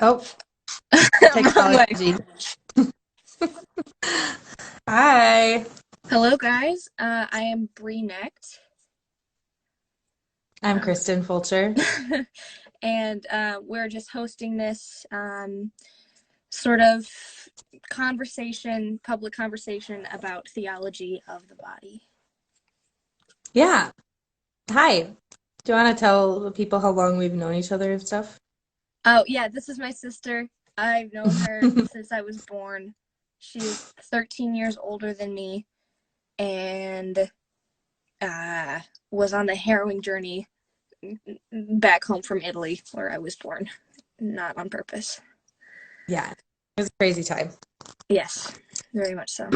Oh, Wrong way. technology. Hi, Hello, guys. I am Bree Necht, I'm uh, Kristen Fulcher. and we're just hosting this sort of public conversation about theology of the body. Yeah. Hi. Do you want to tell the people how long we've known each other and stuff? Oh, yeah, this is my sister. I've known her since I was born. She's 13 years older than me and uh, was on the harrowing journey back home from Italy, where I was born, not on purpose. Yeah, it was a crazy time. Yes, very much so.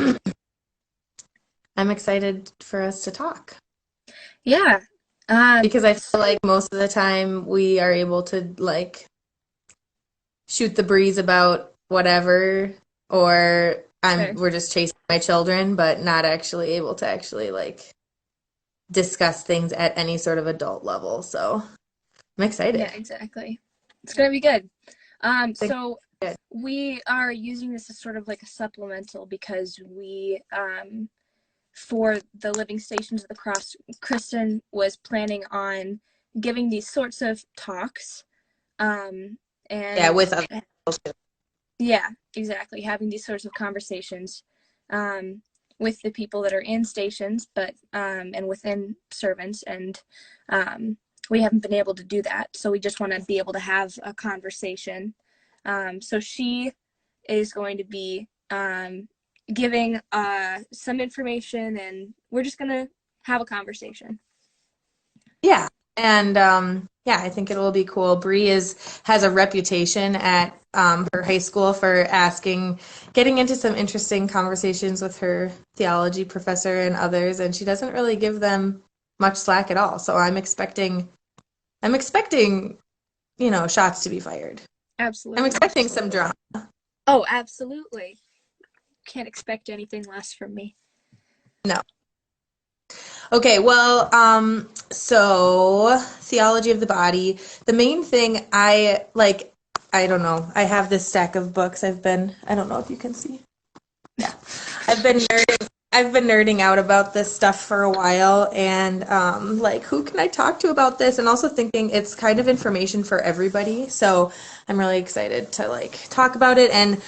I'm excited for us to talk Yeah. because I feel like most of the time we are able to shoot the breeze about whatever, or Fair. we're just chasing my children, but not actually able to actually discuss things at any sort of adult level. So I'm Yeah, excited. exactly. It's gonna be good. Think So good. we are using this as sort of like a supplemental because for the Living Stations of the Cross, Kristen was planning on giving these sorts of talks, um, Yeah, and with other people too. yeah, exactly, having these sorts of conversations, um, with the people that are in stations, but and within servants, and we haven't been able to do that. So we just want to be able to have a conversation. So she is going to be giving some information, and we're just gonna have a conversation. Yeah. And yeah, I think it will be cool. Bree has a reputation at her high school for getting into some interesting conversations with her theology professor and others, and she doesn't really give them much slack at all. So I'm expecting, shots to be fired. I'm Absolutely. expecting some drama. Oh, absolutely. Can't expect anything less from me. No. Okay, well, so theology of the body. The main thing I don't know. I have this stack of books. I don't know if you can see. Yeah. I've been nerding out about this stuff for a while, and who can I talk to about this? And also thinking it's kind of information for everybody. So I'm really excited to talk about it, and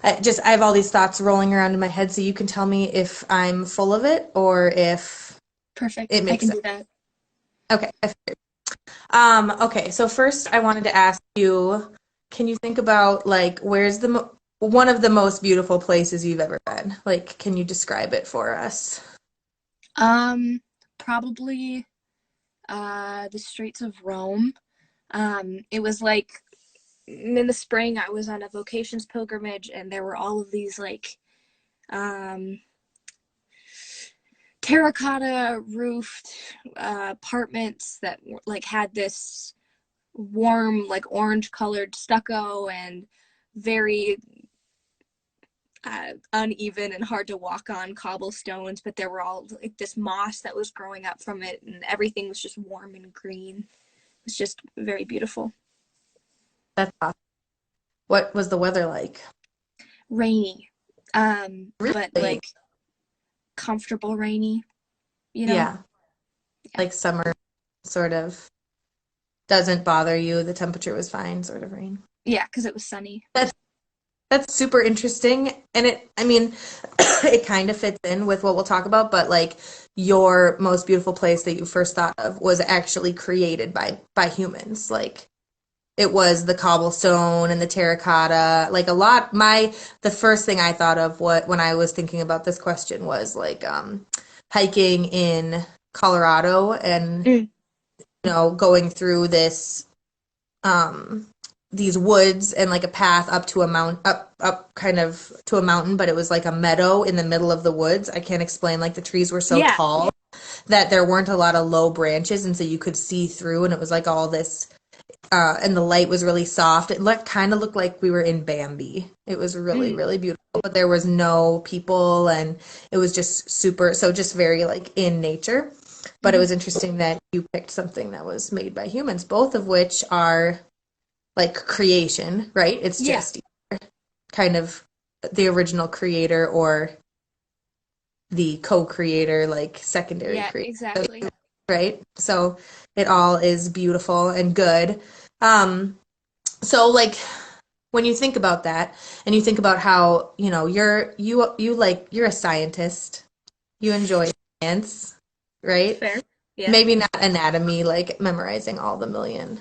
I have all these thoughts rolling around in my head, so you can tell me if I'm full of it or if Perfect. it I makes can sense. do that. Okay. Okay, so first I wanted to ask you, can you think about where's one of the most beautiful places you've ever been? Like, can you describe it for us? Um, Probably the streets of Rome. It was like in the spring I was on a vocations pilgrimage, and there were all of these um terracotta roofed apartments that had this warm orange colored stucco and very uneven and hard to walk on cobblestones, but there were all like this moss that was growing up from it, and everything was just warm and green. It was just very beautiful. That's awesome. What was the weather like? Rainy, but Really? comfortable rainy, you know? Yeah, Yeah. like summer sort of doesn't bother you. The temperature was fine, sort of rain. Yeah, because it was sunny. That's that's super interesting, and I mean, it kind of fits in with what we'll talk about, but your most beautiful place that you first thought of was actually created by humans. Like it was the cobblestone and the terracotta. Like a lot, the first thing I thought of when I was thinking about this question was hiking in Colorado and Mm. going through um these woods and like a path up to a mount up kind of to a mountain, but it was like a meadow in the middle of the woods. I can't explain, like the trees were so Yeah. tall that there weren't a lot of low branches, and so you could see through, and it was like all this and the light was really soft. It kind of looked like we were in Bambi. It was really, Mm. really beautiful, but there was no people, and it was just super, so just very in nature. But it Hmm. was interesting that you picked something that was made by humans, both of which are like creation, right? It's Yeah. just kind of the original creator or the co-creator, like secondary Yeah, creator, exactly. right? So it all is beautiful and good. Um, so like when you think about that and you think about how, you're a scientist, you enjoy science, right? Fair. Yeah. Maybe not anatomy, like memorizing all the million.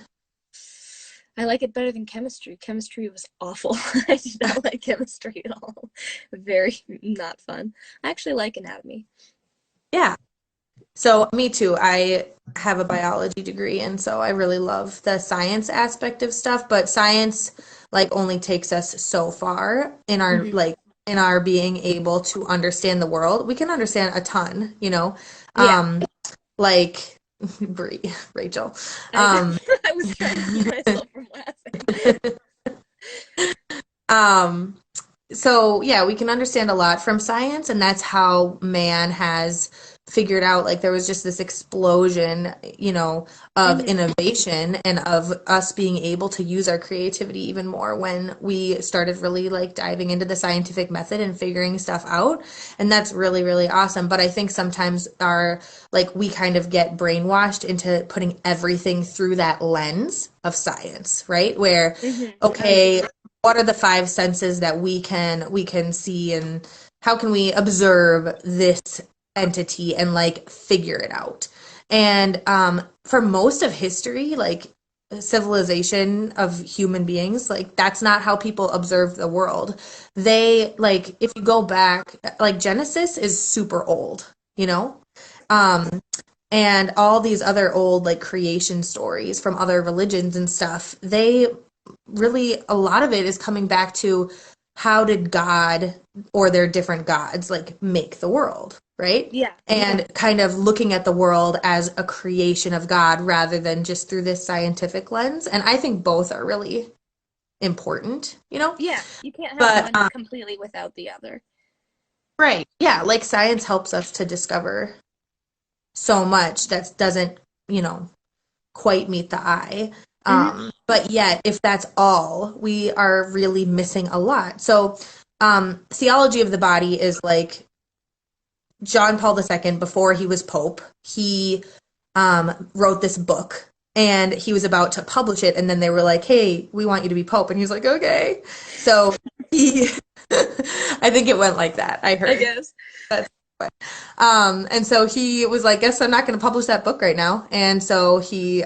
I like it better than chemistry. Chemistry was awful. I did not like chemistry at all. Very not fun. I actually like anatomy. Yeah. So me too. I have a biology degree, and so I really love the science aspect of stuff, but science like only takes us so far in our Hmm. like in our being able to understand the world. We can understand a ton, Yeah. Um like Brie, Rachel. I know. Um I was trying to keep myself from laughing. um So, yeah, we can understand a lot from science, and that's how man has figured out like there was just this explosion, of Hmm. innovation and of us being able to use our creativity even more when we started really like diving into the scientific method and figuring stuff out. And that's really, really awesome. But I think sometimes we kind of get brainwashed into putting everything through that lens of science, right? Where, Hmm. okay, what are the five senses that we can see, and how can we observe this entity and like figure it out? And for most of history, like civilization of human beings, like that's not how people observe the world. They like if you go back, like Genesis is super old, um and all these other old like creation stories from other religions and stuff, they really, a lot of it is coming back to how did God or their different gods like make the world, right? Yeah. And kind of looking at the world as a creation of God rather than just through this scientific lens. And I think both are really important. Yeah. You can't have But one completely without the other. right, yeah, like science helps us to discover so much that doesn't, you know, quite meet the eye. Hmm. But yet, if that's all, we are really missing a lot. So, theology of the body is like John Paul II, before he was Pope, he wrote this book and he was about to publish it. And then they were like, hey, we want you to be Pope. And he was like, okay. So he, I think it went like that. I I heard. guess. That's and so he was like, guess I'm not going to publish that book right now. And so he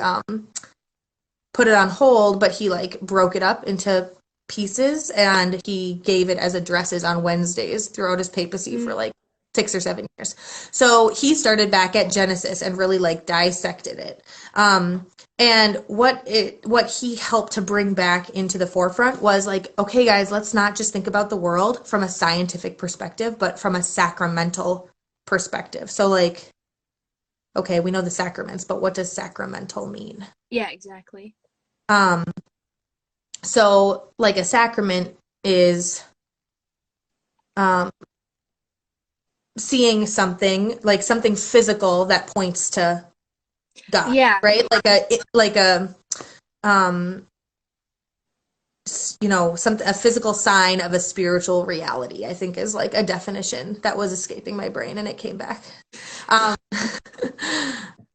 put it on hold, but he like broke it up into pieces and he gave it as addresses on Wednesdays throughout his papacy for Mm. like 6 or 7 years. So he started back at Genesis and really like dissected it. And what he helped to bring back into the forefront was like, okay, guys, let's not just think about the world from a scientific perspective, but from a sacramental perspective. So like, okay, we know the sacraments, but what does sacramental mean? Yeah, exactly. Um, So, like a sacrament is um, seeing something, like something physical that points to God, Yeah. right? Like a um, a physical sign of a spiritual reality. I think is like a definition that was escaping my brain and it came back. Um,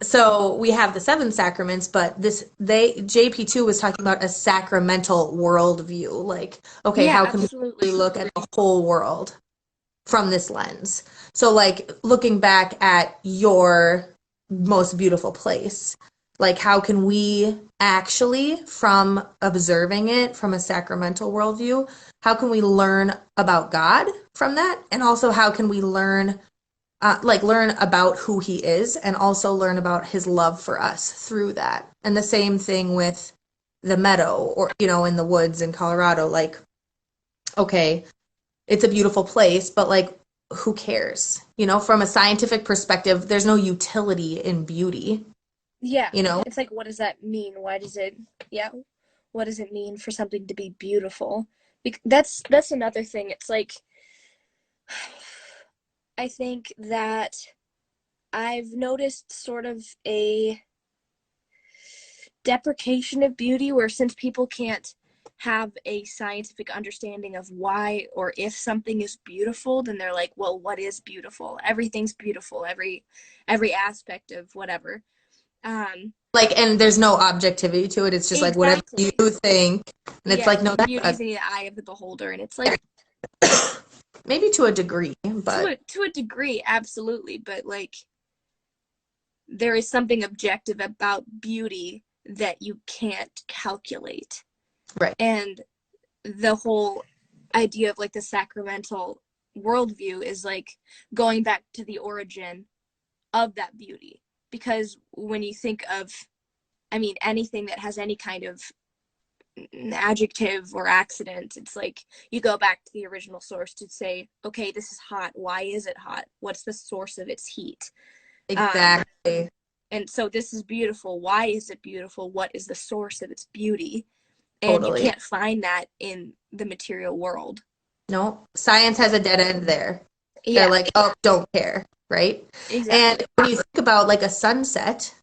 so we have the seven sacraments, but JP2 was talking about a sacramental worldview. Like, okay, Yeah, how can we really absolutely. look at the whole world from this lens? So, like, looking back at your most beautiful place, like, how can we actually, from observing it from a sacramental worldview, how can we learn about God from that? And also, how can we learn about who he is and also learn about his love for us through that? And the same thing with the meadow or, in the woods in Colorado. Like, okay, it's a beautiful place, but like, who cares? From a scientific perspective, there's no utility in beauty, Yeah. you know? It's like, what does that mean? Why does it, yeah, what does it mean for something to be beautiful? That's another thing. It's like, I think that I've noticed sort of a deprecation of beauty, where since people can't have a scientific understanding of why or if something is beautiful, then they're like, well, what is beautiful? Everything's beautiful, every aspect of whatever. Like, and there's no objectivity to it. It's just like whatever you Exactly. think. And it's Yeah, like, no, beauty's in the eye of the beholder, and it's like maybe to a degree, but to a degree, absolutely, but like there is something objective about beauty that you can't calculate. right. And the whole idea of like the sacramental worldview is like going back to the origin of that beauty. Because when you think of, I mean, anything that has any kind of adjective or accident, it's like you go back to the original source to say, okay, this is hot. Why is it hot? What's the source of its heat? Exactly. And so this is beautiful. Why is it beautiful? What is the source of its beauty? And Totally. you can't find that in the material world. No, science has a dead end there. Yeah. They're like, oh, don't care, right? Exactly. And when you think about like a sunset,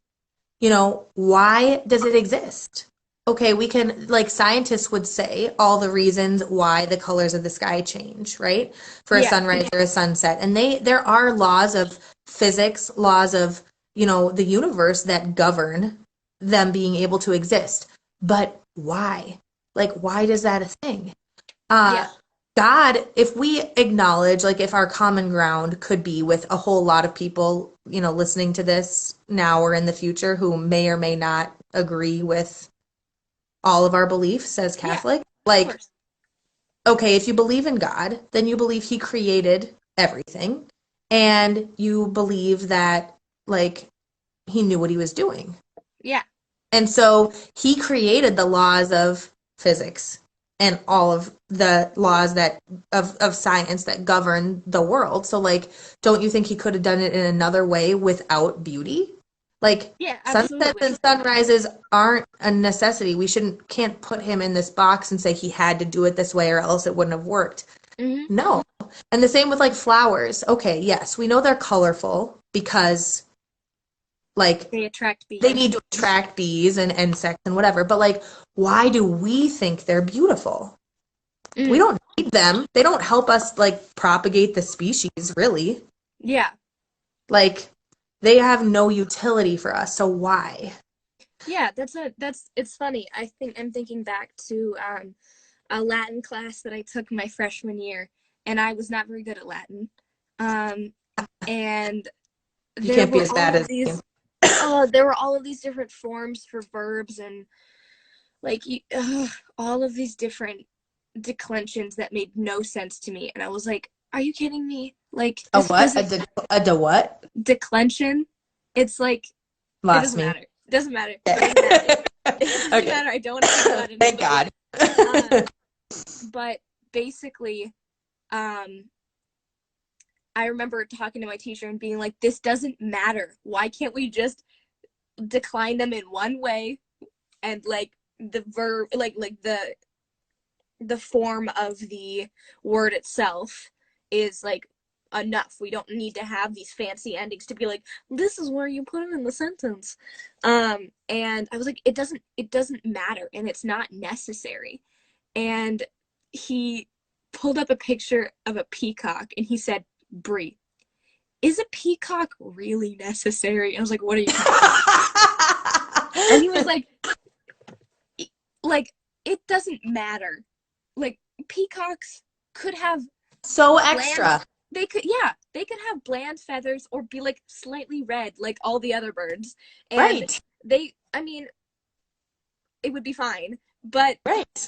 you know, why does it exist? Okay, we can, like scientists would say, all the reasons why the colors of the sky change, right? For a sunrise or a sunset. And there are laws of physics, laws of, you know, the universe that govern them being able to exist. But why? Like, why does that a thing? God, if we acknowledge, like if our common ground could be with a whole lot of people, you know, listening to this now or in the future who may or may not agree with all of our beliefs as Catholic, like, okay, if you believe in God, then you believe he created everything and you believe that like he knew what he was doing. Yeah. And so he created the laws of physics and all of the laws that of science that govern the world. So like, don't you think he could have done it in another way without beauty? Like sunsets and sunrises aren't a necessity. We can't put him in this box and say he had to do it this way or else it wouldn't have worked. Mm-hmm. No. And the same with like flowers. Okay, yes, we know they're colorful because like they attract bees. They need to attract bees and insects and whatever. But like, why do we think they're beautiful? We don't need them. They don't help us like propagate the species, really. Yeah. Like, they have no utility for us. So why? Yeah, it's funny. I'm thinking back to a Latin class that I took my freshman year, and I was not very good at Latin. And you can't be as bad as these. There were all of these different forms for verbs and like all of these different declensions that made no sense to me, and I was like, "Are you kidding me?" Like a what? A what? Declension. It's like Lost it doesn't matter. It Yeah. doesn't matter. It doesn't matter. I don't want to think about it. Thank God. But basically, I remember talking to my teacher and being like, "This doesn't matter. Why can't we just decline them in one way, and like the verb, like the form of the word itself is like enough. We don't need to have these fancy endings to be like, this is where you put it in the sentence." And I was like, it doesn't matter, and it's not necessary. And he pulled up a picture of a peacock and he said, "Brie, is a peacock really necessary?" And I was like, "What are you talking about?" And he was like, it doesn't matter. Like, peacocks could have so extra. They could have bland feathers or be like slightly red like all the other birds. And right. I mean, it would be fine. But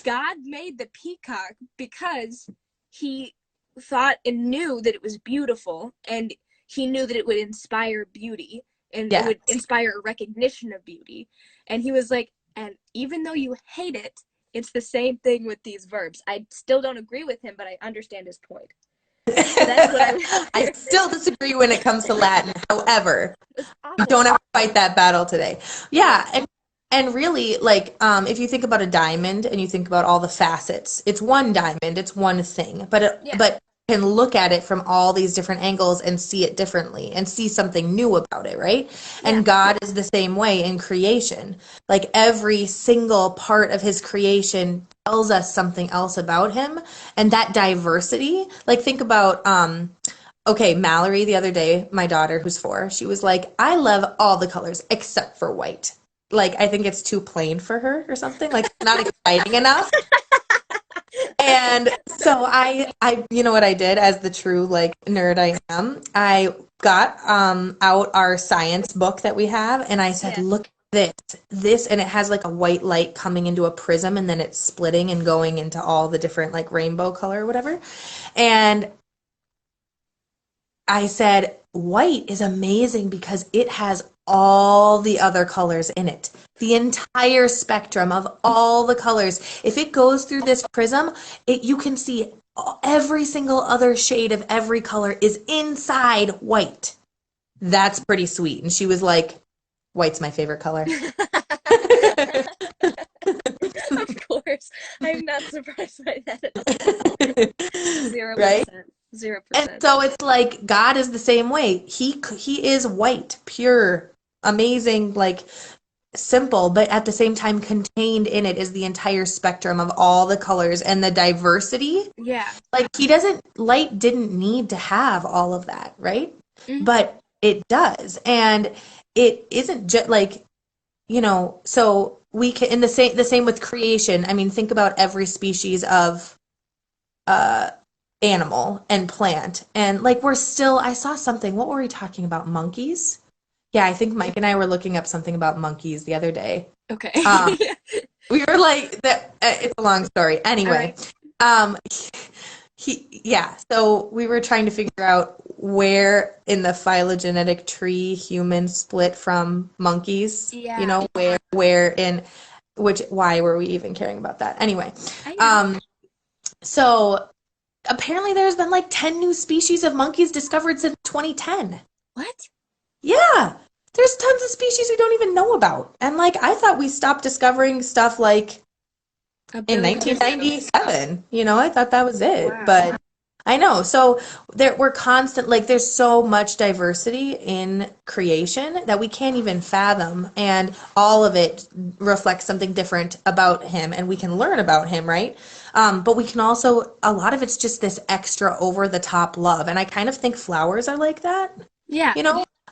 God made the peacock because he thought and knew that it was beautiful, and he knew that it would inspire beauty, and it would inspire a recognition of beauty. And he was like, and even though you hate it, it's the same thing with these verbs. I still don't agree with him, but I understand his point. That's what I still disagree when it comes to Latin. However, we don't have to fight that battle today. Yeah. And really, like, if you think about a diamond and you think about all the facets, it's one diamond, it's one thing. But can look at it from all these different angles and see it differently and see something new about it, right? Yeah. And God is the same way in creation. Like every single part of his creation tells us something else about him. And that diversity, like think about okay, Mallory the other day, my daughter who's 4, she was like, I love all the colors except for white. Like I think it's too plain for her or something. Like it's not exciting enough. And so you know what I did as the true like nerd I am? I got out our science book that we have and I said, Yeah. look at this, and it has like a white light coming into a prism and then it's splitting and going into all the different like rainbow color or whatever. And I said, white is amazing because it has all the other colors in it. The entire spectrum of all the colors. If it goes through this prism, you can see every single other shade of every color is inside white. That's pretty sweet. And she was like, white's my favorite color. Of course. I'm not surprised by that at all. Right? 0%. 0%. And so it's like God is the same way. He is white, pure, amazing, like simple, but at the same time contained in it is the entire spectrum of all the colors and the diversity. Yeah. Like light didn't need to have all of that, right? Mhm. But it does. And it isn't just like, so we can in the same with creation. I mean, think about every species of uh animal and plant. And like I saw something. What were we talking about? Monkeys? Yeah, I think Mike and I were looking up something about monkeys the other day. Okay. Um, we were like that. It's a long story. All Anyway, right. um, yeah. So we were trying to figure out where in the phylogenetic tree humans split from monkeys. Yeah. Where in why were we even caring about that? Anyway, I know. so apparently there's been like 10 new species of monkeys discovered since 2010. What? Yeah. There's tons of species we don't even know about. And like I thought we stopped discovering stuff like A in billion years ago. 1997. I thought that was it. Wow. But I know. So we're constant, like there's so much diversity in creation that we can't even fathom. And all of it reflects something different about him and we can learn about him, right? But we can also, a lot of it's just this extra over the top love. And I kind of think flowers are like that. Yeah.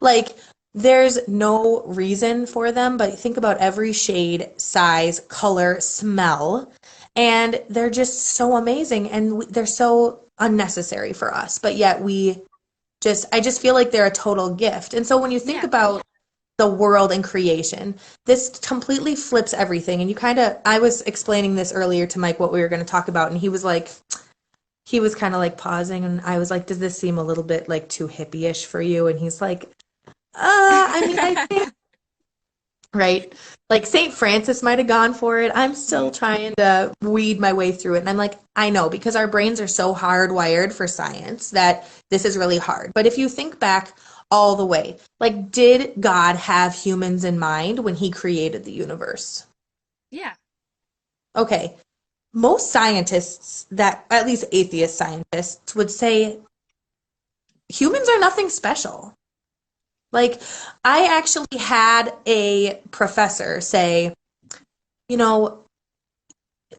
Like there's no reason for them, but think about every shade, size, color, smell, and they're just so amazing and they're so unnecessary for us. But yet I just feel like they're a total gift. And so when you think Yeah. about the world and creation, this completely flips everything. And I was explaining this earlier to Mike what we were going to talk about, and he was kind of like pausing, and I was like, does this seem a little bit like too hippie-ish for you? And he's like, I mean, I think, right? Like St. Francis might have gone for it. I'm still trying to weed my way through it. And I'm like, I know, because our brains are so hardwired for science that this is really hard. But if you think back all the way, like, did God have humans in mind when he created the universe? Yeah. Okay. Most scientists, at least atheist scientists, would say humans are nothing special. Like, I actually had a professor say,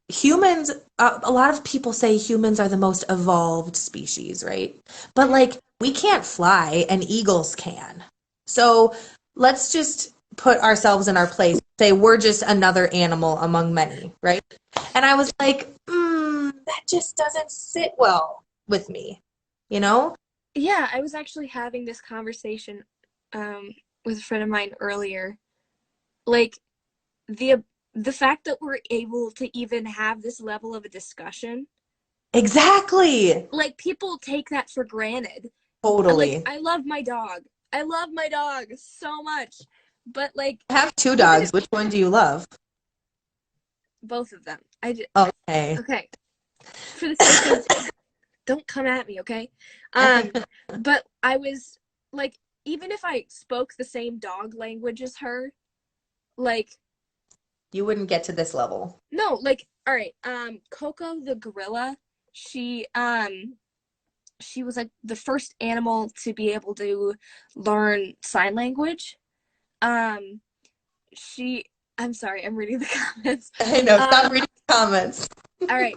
humans, a lot of people say humans are the most evolved species, right? But like, we can't fly and eagles can. So let's just put ourselves in our place, say we're just another animal among many, right? And I was like, that just doesn't sit well with me, you know? Yeah, I was actually having this conversation with a friend of mine earlier. Like the fact that we're able to even have this level of a discussion, Exactly. like people take that for granted. Totally. I love my dog. I love my dog so much. But like I have 2 dogs. Which one do you love? both of them. Okay. Okay. For the sake of don't come at me, okay? But I was like, even if I spoke the same dog language as her, like You wouldn't get to this level. no, like all right, Coco the gorilla, she she was like the first animal to be able to learn sign language. Um, I'm sorry, I'm reading the comments. I know, stop reading the comments. All right.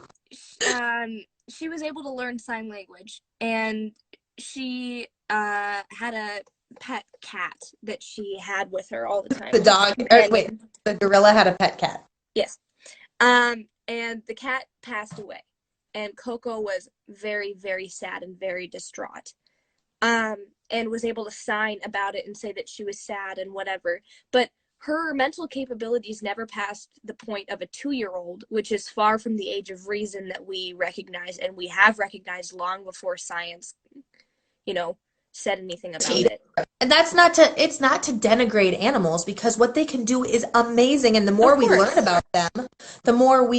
She was able to learn sign language, and she had a pet cat that she had with her all the time. The dog, wait, the gorilla had a pet cat. Yes. And the cat passed away, and Coco was very, very sad and very distraught. And was able to sign about it and say that she was sad and whatever. But her mental capabilities never passed the point of a 2-year-old, which is far from the age of reason that we recognize, and we have recognized long before science, said anything about it. And it's not to denigrate animals, because what they can do is amazing. And the more we learn about them, the more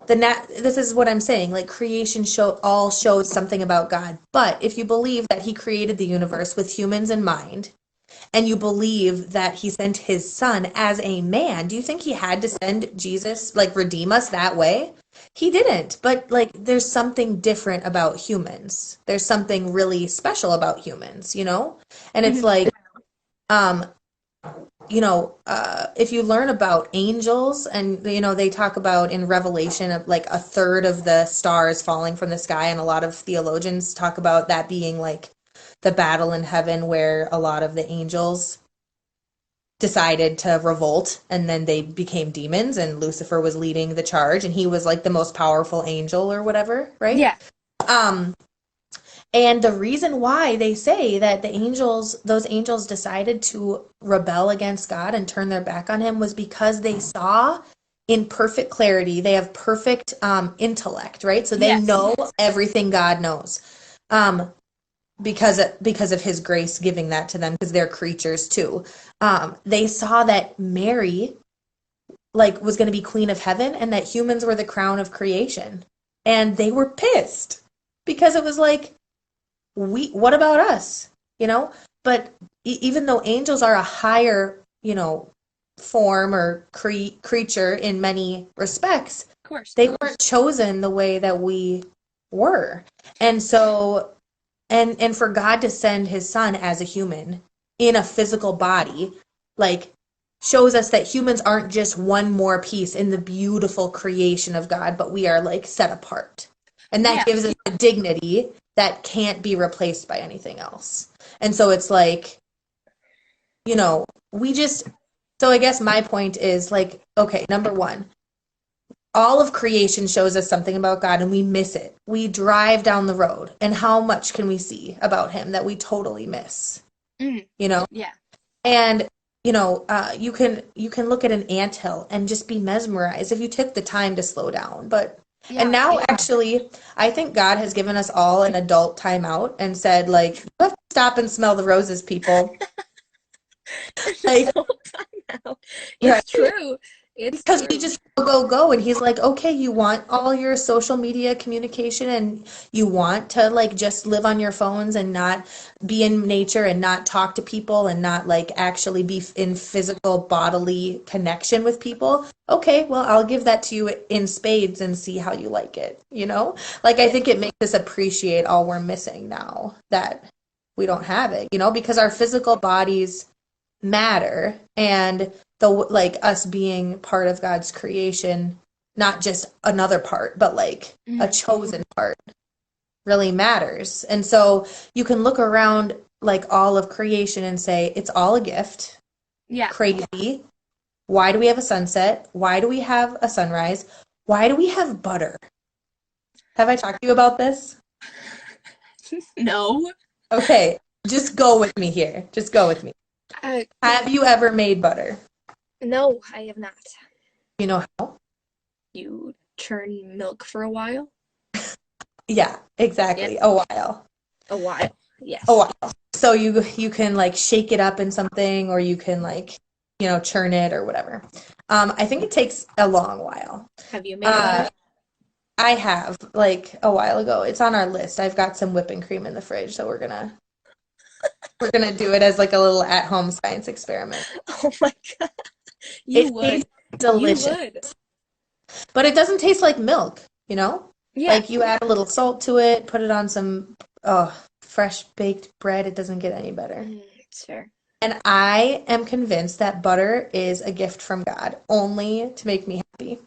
this is what I'm saying, like creation shows something about God. But if you believe that he created the universe with humans in mind, and you believe that he sent his son as a man, do you think he had to send Jesus, like redeem us that way? He didn't. But like, there's something different about humans. There's something really special about humans, And it's like, if you learn about angels, and they talk about in Revelation of like a third of the stars falling from the sky, and a lot of theologians talk about that being like the battle in heaven where a lot of the angels decided to revolt, and then they became demons, and Lucifer was leading the charge, and he was like the most powerful angel or whatever, right? Yeah. And the reason why they say that those angels decided to rebel against God and turn their back on him was because they saw in perfect clarity. They have perfect intellect, right? So they know everything God knows. Because of his grace giving that to them, because they're creatures too. They saw that Mary was going to be queen of heaven, and that humans were the crown of creation. And they were pissed, because it was like, what about us? But even though angels are a higher, form or creature in many respects, of course, they weren't chosen the way that we were. And so, and for God to send his son as a human in a physical body, shows us that humans aren't just one more piece in the beautiful creation of God, but we are set apart. And that gives us a dignity that can't be replaced by anything else. And so it's so I guess my point is okay, number one, all of creation shows us something about God, and we miss it. We drive down the road, and how much can we see about him that we totally miss? Yeah. And you can look at an anthill and just be mesmerized if you took the time to slow down. And now actually, I think God has given us all an adult timeout and said, you have to stop and smell the roses, people. It's true. It's because we just go, and he's like, okay, you want all your social media communication, and you want to just live on your phones and not be in nature and not talk to people and not actually be in physical bodily connection with people. Okay, well, I'll give that to you in spades and see how you like it. I think it makes us appreciate all we're missing now that we don't have it, because our physical bodies matter, and us being part of God's creation, not just another part, but a chosen part, really matters. And so you can look around all of creation and say, it's all a gift. Yeah. Crazy. Why do we have a sunset? Why do we have a sunrise? Why do we have butter? Have I talked to you about this? No. Okay, just go with me here. Just go with me. Have you ever made butter? No, I have not. You know how? You churn milk for a while? Yeah, exactly. Yes. A while. Yes. A while. So you can shake it up in something, or you can churn it or whatever. I think it takes a long while. Have you made butter? I have, a while ago. It's on our list. I've got some whipping cream in the fridge, so we're gonna do it as a little at-home science experiment. Oh my God. You would. Tastes delicious. You would. But it doesn't taste like milk, Yeah. Like you add a little salt to it, put it on some fresh baked bread, it doesn't get any better. It's fair. And I am convinced that butter is a gift from God, only to make me happy.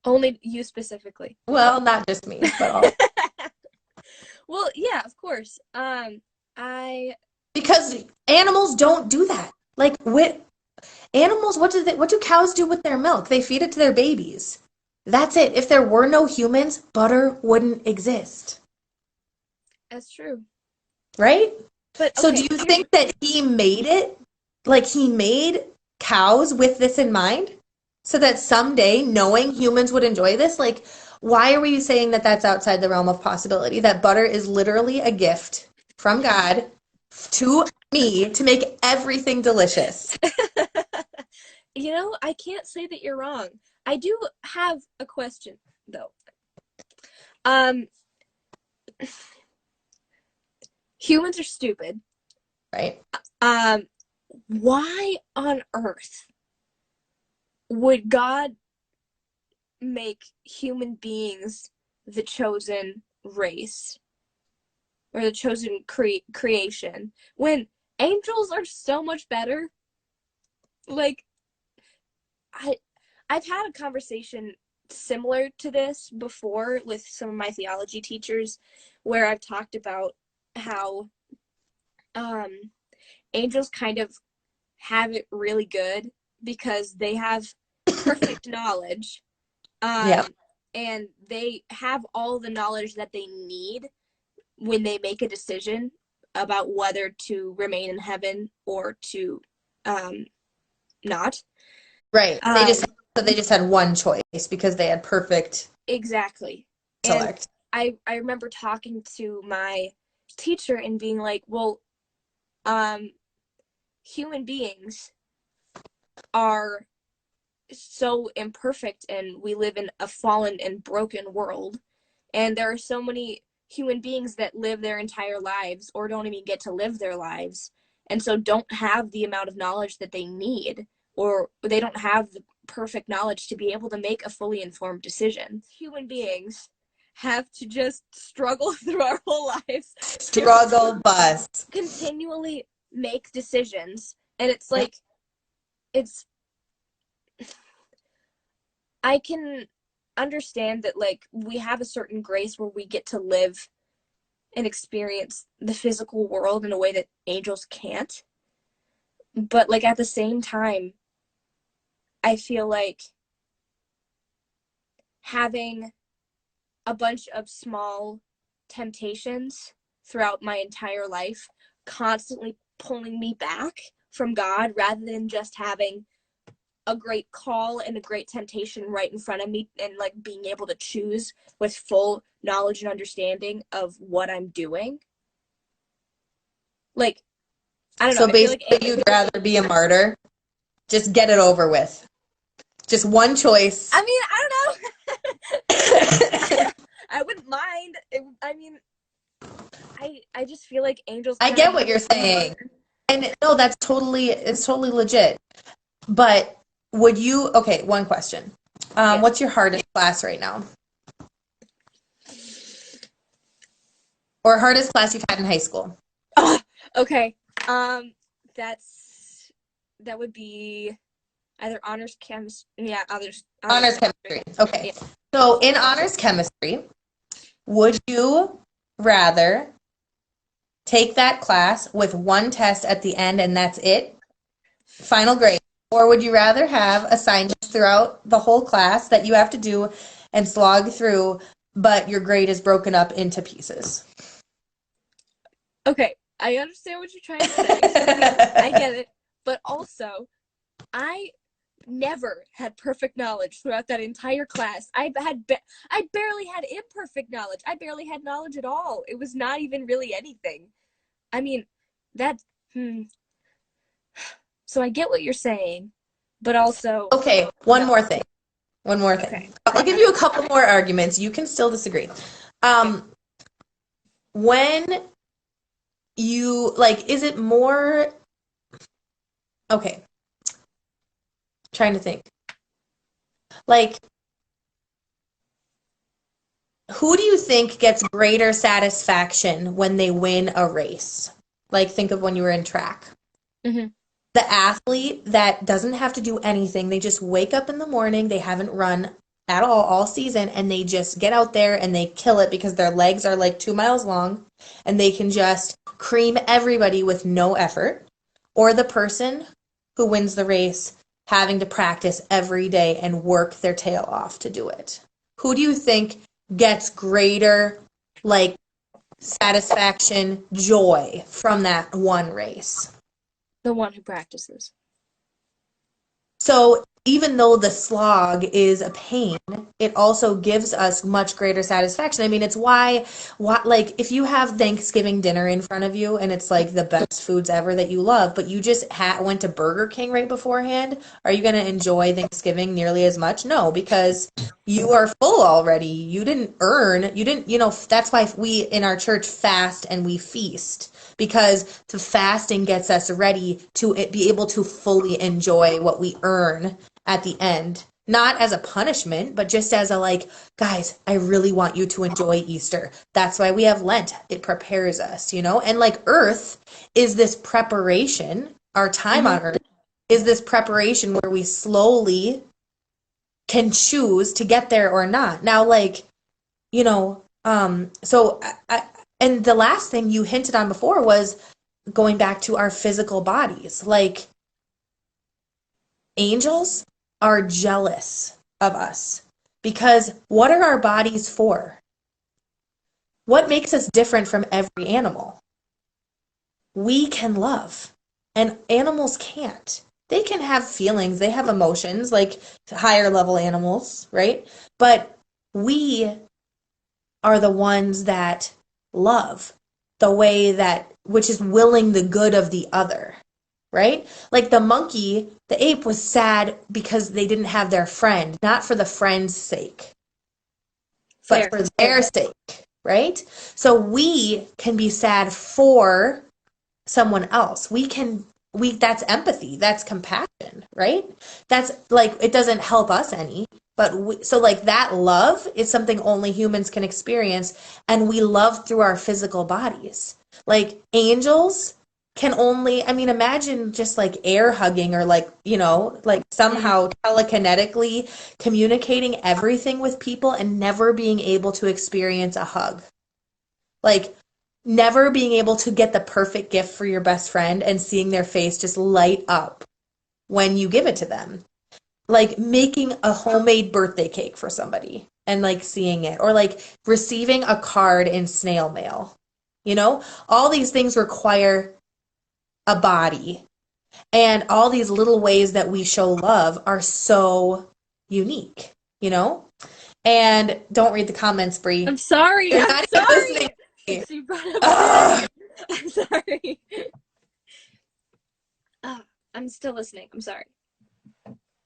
Only you specifically. Well, not just me, but all. Well, yeah, of course. I Because animals don't do that. Like with animals, what do cows do with their milk? They feed it to their babies. That's it. If there were no humans, butter wouldn't exist. That's true. Right? But So okay, do you think that he made it? Like he made cows with this in mind? So that someday, knowing humans would enjoy this? Like, why are we saying that that's outside the realm of possibility? That butter is literally a gift from God to me to make everything delicious. I can't say that you're wrong. I do have a question though. Um, Humans are stupid. Right? Why on earth would God make human beings the chosen race or the chosen creation when angels are so much better? Like, I I've had a conversation similar to this before with some of my theology teachers where I've talked about how um angels kind of have it really good because they have perfect knowledge, Yeah. and they have all the knowledge that they need when they make a decision about whether to remain in heaven or to um, not. Right. Um, They just had one choice because they had perfect exactly. And select. I remember talking to my teacher and being like, well, um, human beings are so imperfect and we live in a fallen and broken world. And there are so many human beings that live their entire lives or don't even get to live their lives and so don't have the amount of knowledge that they need, or they don't have the perfect knowledge to be able to make a fully informed decision. Human beings have to just struggle through our whole lives to Struggle bus. continually make decisions, and it's like it's I can understand that like we have a certain grace where we get to live and experience the physical world in a way that angels can't. But like at the same time, I feel like having a bunch of small temptations throughout my entire life constantly pulling me back from God rather than just having a great call and a great temptation right in front of me and like being able to choose with full knowledge and understanding of what I'm doing. Like, I don't know. So I feel like basically, you'd rather be a martyr. Just get it over with. Just one choice. I mean, I don't know. I wouldn't mind. I mean, I just feel like angels I kind get of what you're saying. And no, it's totally legit. But would you, okay, one question. Yeah. What's your hardest class right now? Or hardest class you've had in high school? Oh, okay. That would be either honors chemistry. Yeah, honors Honors chemistry. Okay. Yeah. So in honors chemistry, would you rather take that class with one test at the end and that's it? Final grade. Or would you rather have assignments throughout the whole class that you have to do and slog through, but your grade is broken up into pieces? Okay, I understand what you're trying to say. I get it. But also, I never had perfect knowledge throughout that entire class. I barely had imperfect knowledge. I barely had knowledge at all. It was not even really anything. I mean, that so I get what you're saying, but also Okay, no. One more Okay. thing. I'll give you a couple more arguments. You can still disagree. When you like, is it more okay? Trying to think. Like, Who do you think gets greater satisfaction when they win a race? Like, think of when you were in track. Hmm. The athlete that doesn't have to do anything, they just wake up in the morning, they haven't run at all season, and they just get out there and they kill it because their legs are like 2 miles long and they can just cream everybody with no effort. Or the person who wins the race having to practice every day and work their tail off to do it. Who do you think gets greater, like, satisfaction, joy from that one race? The one who practices. So even though the slog is a pain, it also gives us much greater satisfaction. I mean, it's why, like, if you have Thanksgiving dinner in front of you and it's like the best foods ever that you love, but you just went to Burger King right beforehand, are you going to enjoy Thanksgiving nearly as much? No, because you are full already. You didn't, that's why we in our church fast and we feast, because the fasting gets us ready to be able to fully enjoy what we earn at the end. Not as a punishment, but just as a, like, guys, I really want you to enjoy Easter. That's why we have Lent. It prepares us, And like earth is this preparation, our time on earth is this preparation where we slowly can choose to get there or not. Now, like, so and the last thing you hinted on before was going back to our physical bodies. Like, angels are jealous of us because what are our bodies for? What makes us different from every animal? We can love, and animals can't. They can have feelings, they have emotions, like higher level animals, right? But we are the ones that love the way that, which is willing the good of the other, right? Like the ape was sad because they didn't have their friend, not for the friend's sake, but Fair. for their sake, right? So we can be sad for someone else. That's empathy, that's compassion, right? That's like, it doesn't help us any, but so like that love is something only humans can experience, and we love through our physical bodies. Like angels can only, I mean, imagine just like air hugging, or like, like somehow telekinetically communicating everything with people and never being able to experience a hug. Like, never being able to get the perfect gift for your best friend and seeing their face just light up when you give it to them. Like making a homemade birthday cake for somebody and like seeing it, or like receiving a card in snail mail. All these things require a body, and all these little ways that we show love are so unique. And don't read the comments, Bree. I'm sorry. You're I'm not even sorry. listening to me. She brought up. Ugh. I'm sorry. I'm still listening. I'm sorry.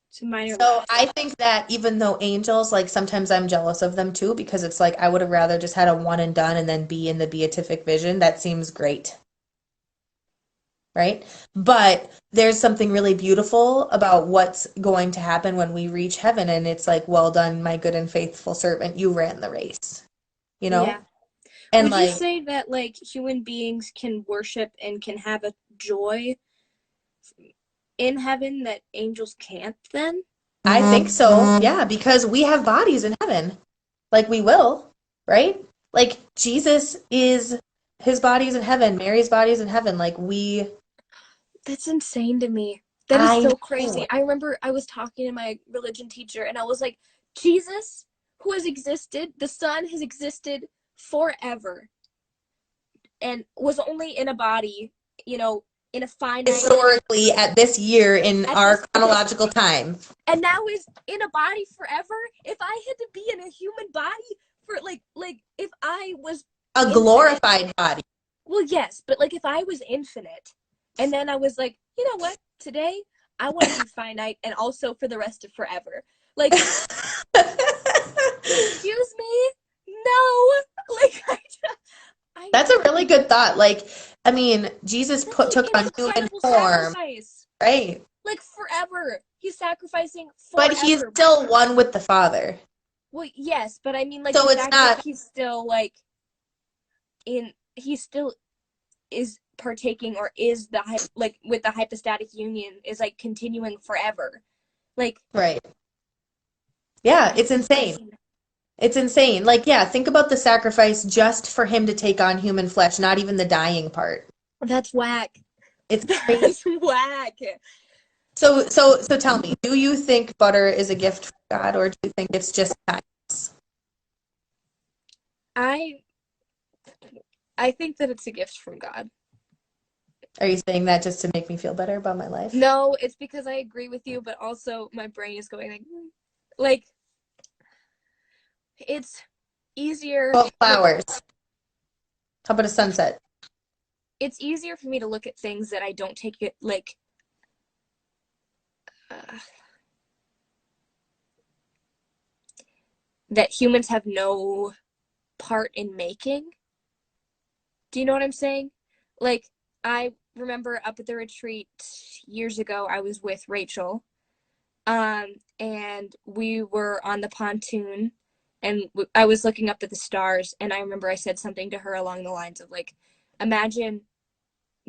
It's a minor. So I think that even though angels, like, sometimes I'm jealous of them too, because it's like I would have rather just had a one and done and then be in the beatific vision. That seems great, right? But there's something really beautiful about what's going to happen when we reach heaven, and it's like, well done, my good and faithful servant. You ran the race, you know? Yeah. And Would you like, say that like human beings can worship and can have a joy in heaven that angels can't then? I think so, yeah, because we have bodies in heaven. Like, we will, right? Like, Jesus is, his body's in heaven, Mary's body's in heaven. Like, That's insane to me. That is I so know. crazy. I remember I was talking to my religion teacher and I was like, Jesus, who has existed, the Son has existed forever and was only in a body, in a finite Historically, at this year in our chronological time. And now is in a body forever. If I had to be in a human body for like if I was A infinite, glorified body. well, yes, but like if I was infinite and then I was like, you know what, today I want to be finite and also for the rest of forever. Like, excuse me? No. Like, That's a really good thought. Like, I mean, Jesus took on human form, sacrifice. right? Like forever. He's sacrificing forever. But he's still one with the Father. Well, yes, but I mean, like, the So it's fact that not he's still like he still is partaking, or is like with the hypostatic union, is like continuing forever. Like, right. Yeah, it's that's insane. insane. It's insane. Like, yeah, think about the sacrifice just for him to take on human flesh, not even the dying part. That's whack. It's crazy. That's whack. So tell me, do you think butter is a gift from God, or do you think it's just kindness? I I think that it's a gift from God. Are you saying that just to make me feel better about my life? No, it's because I agree with you, but also my brain is going like it's easier Well, like flowers. How about a sunset? it's easier for me to look at things that I don't take it like uh, that humans have no part in making. Do you know what I'm saying? Like, I remember up at the retreat years ago, I was with Rachel, and we were on the pontoon, and I was looking up at the stars, and I remember I said something to her along the lines of like, imagine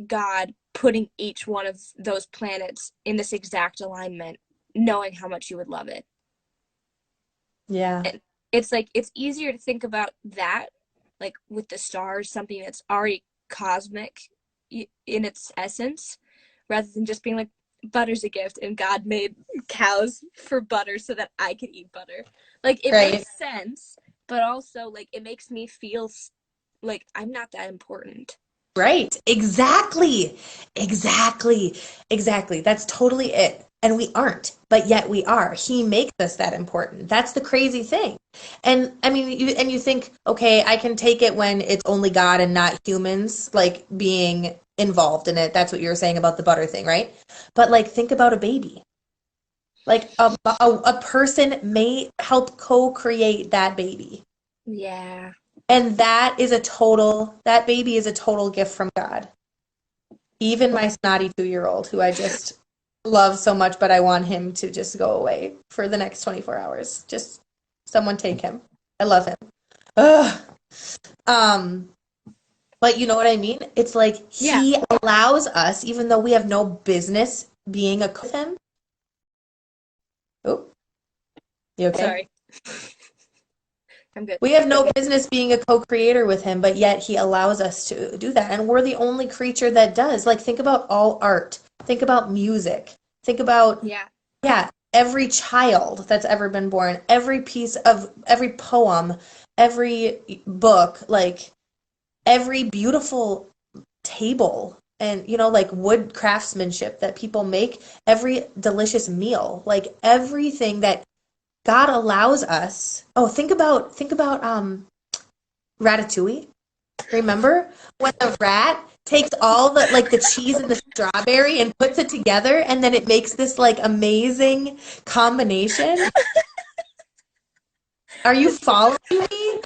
God putting each one of those planets in this exact alignment, knowing how much you would love it. Yeah. And it's like it's easier to think about that, like with the stars, something that's already cosmic in its essence, rather than just being like, butter's a gift and God made cows for butter so that I could eat butter. Like, it Right. makes sense, but also like it makes me feel like I'm not that important. Right. Exactly. Exactly. Exactly. That's totally it. And we aren't, but yet we are. He makes us that important. That's the crazy thing. And I mean, you think, okay, I can take it when it's only God and not humans like being involved in it. That's what you were saying about the butter thing, right? But like think about a baby. Like a person may help co-create that baby. Yeah. And that baby is a total gift from God. Even my snotty 2-year old, who I just love so much, but I want him to just go away for the next 24 hours. Just someone take him. I love him. Ugh. Um, but you know what I mean? It's like Yeah. he allows us, even though we have no business being a with him. Oh, you okay? Sorry. I'm good. We have no business being a co-creator with him, but yet he allows us to do that. And we're the only creature that does. Like, think about all art. Think about music. Think about, Yeah. yeah, every child that's ever been born, every poem, every book, like every beautiful table and, like wood craftsmanship that people make, every delicious meal, like everything that God allows us. Oh, think about Ratatouille. Remember when the rat takes all the like the cheese and the strawberry and puts it together and then it makes this like amazing combination? Are you following me?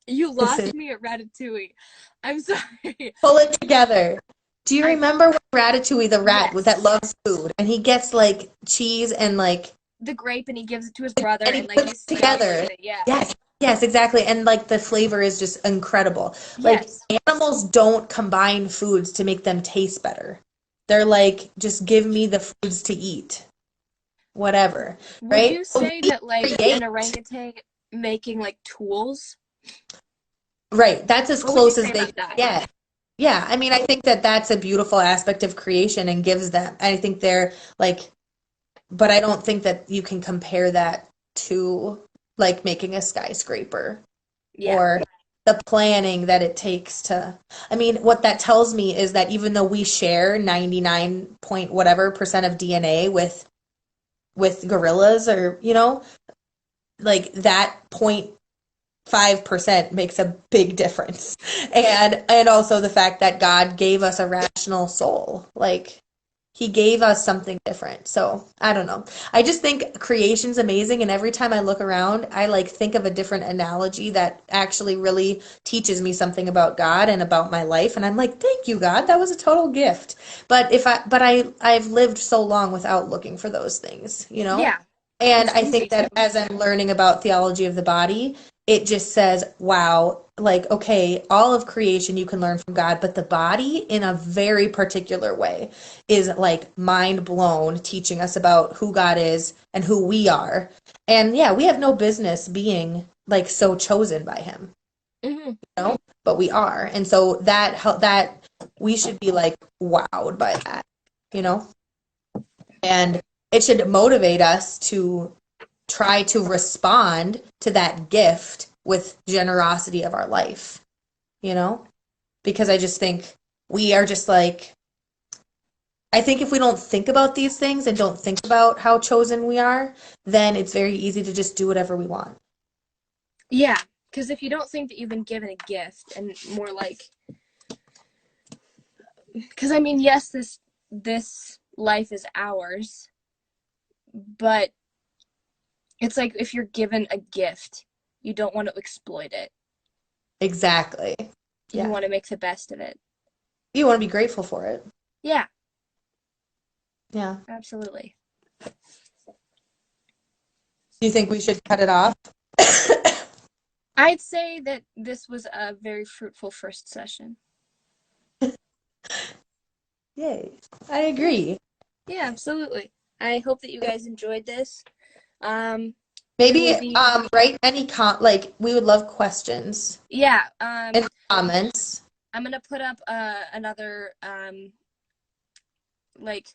You Listen, lost me at Ratatouille. I'm sorry. pull it together. Do you I remember when Ratatouille, the rat that Yes. loves food, and he gets like cheese and like The grape, and he gives it to his brother, and he and like puts he it snuggles together. it. Yeah. Yes, yes, exactly. And like the flavor is just incredible. Like Yes. animals don't combine foods to make them taste better. They're like, just give me the foods to eat, whatever, Would right? you So say we that like create, an orangutan making like tools? right? That's as What would you close say as they about can that? get. Yeah, I mean, I think that that's a beautiful aspect of creation and gives them. I think they're like, but I don't think that you can compare that to like making a skyscraper Yeah. or the planning that it takes to. I mean, what that tells me is that even though we share 99 point whatever percent of DNA with gorillas or, like that 0.5% makes a big difference. And also the fact that God gave us a rational soul. Like he gave us something different. So I don't know. I just think creation's amazing. And every time I look around, I like think of a different analogy that actually really teaches me something about God and about my life. And I'm like, thank you, God. That was a total gift. But I've lived so long without looking for those things, you know? Yeah. And It's I easy think that to. as I'm learning about theology of the body, it just says, wow, like, okay, all of creation you can learn from God, but the body in a very particular way is like mind blown, teaching us about who God is and who we are. And yeah, we have no business being like so chosen by Him, Hmm. you know, but we are. And so that we should be like wowed by that, you know, and it should motivate us to try to respond to that gift with generosity of our life, you know? Because I just think we are just like, I think if we don't think about these things and don't think about how chosen we are, then it's very easy to just do whatever we want. Yeah, because if you don't think that you've been given a gift, and more like, because I mean, yes, this life is ours, but it's like if you're given a gift, you don't want to exploit it. Exactly. You Yeah. want to make the best of it. You want to be grateful for it. Yeah, Yeah. absolutely. Do you think we should cut it off? I'd say that this was a very fruitful first session. Yay. I Yeah, agree. yeah, absolutely. I hope that you guys enjoyed this. We will Maybe be, write any like we would love questions yeah, and comments. I'm gonna put up another like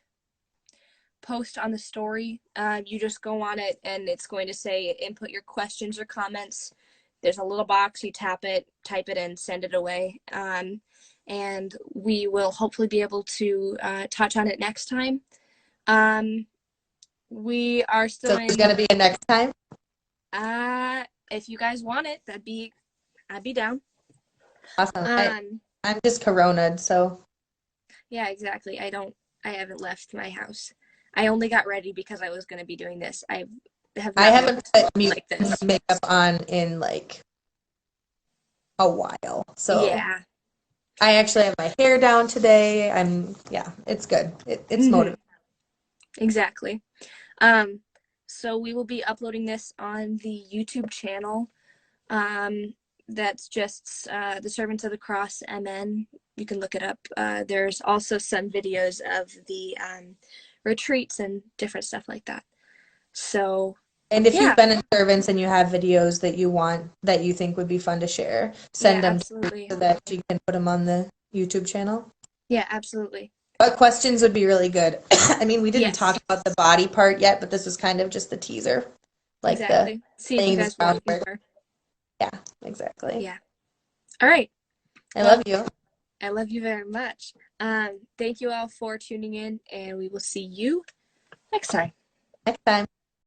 post on the story. You just go on it and it's going to say input your questions or comments. There's a little box, you tap it, type it in, send it away. And we will hopefully be able to touch on it next time. We are still So there's in, going to be a next time. if you guys want it, I'd be down. Awesome. Um, I'm just corona'd, so yeah, exactly. I haven't left my house. I only got ready because I was going to be doing this. I have I not haven't looked put like this. makeup on in like a while. So Yeah. I actually have my hair down today. Yeah, it's good. It's Hmm. motivating. Exactly. Um, so we will be uploading this on the YouTube channel. That's just the Servants of the Cross MN. You can look it up. There's also some videos of the retreats and different stuff like that. So And if you've yeah, been in servants and you have videos that you think would be fun to share, yeah, send them to me absolutely. so that you can put them on the YouTube channel. Yeah, absolutely. But questions would be really good. I mean, we didn't talk Yes, about the body part yet, but this was kind of just the teaser, like the exactly. See if you laying the guys want groundwork. more. Yeah, exactly. Yeah. All right. I love Well, you. I love you very much. Thank you all for tuning in, and we will see you next time. Next time.